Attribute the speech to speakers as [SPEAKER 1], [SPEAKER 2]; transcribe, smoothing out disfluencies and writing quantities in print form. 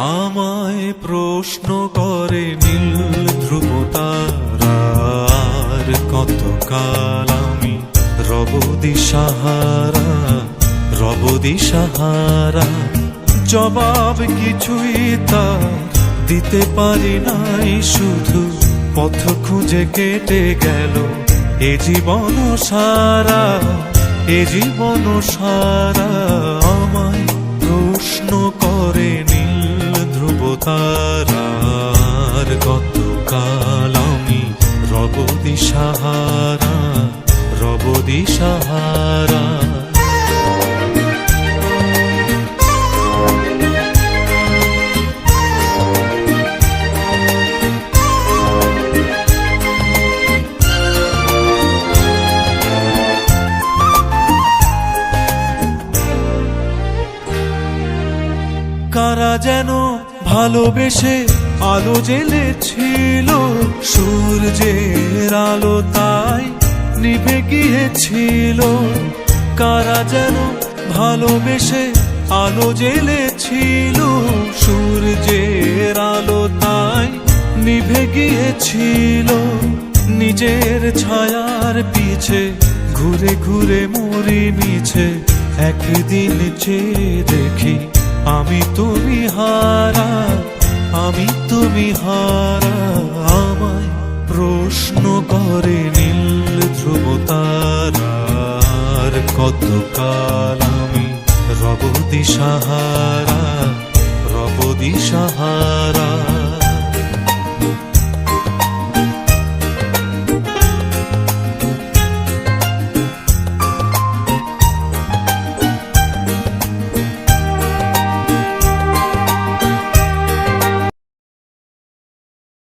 [SPEAKER 1] আমায় প্রশ্ন করে নীল ধ্রুব তারার কতকাল আমি রব দিশাহারা, রব দিশাহারা। জবাব কিছুই তার দিতে পারি নাই, শুধু পথ খুঁজে কেটে গেল এ জীবন সারা, এ জীবন সারা। আমায় প্রশ্ন করে নীল ধ্রুব তারার কতকাল আমি রব দিশাহারা, রব দিশাহারা। কারা যেন ভালোবেসে আলো জ্বেলেছিল, সূর্যের আলো তাই নিভে গিয়েছিল। কারা যেন ভালোবেসে আলো জ্বেলেছিল, সূর্যের আলো তাই নিভে গিয়েছিল। নিজের ছায়ার পিছে ঘুরে ঘুরে মরি মিছে, একদিন চেয়ে দেখি আমি তুমি হারা, আমি তুমি হারা। আমায় প্রশ্ন করে নীল ধ্রুব তারার কতকাল আমি রব দিশাহারা, রব দিশাহারা।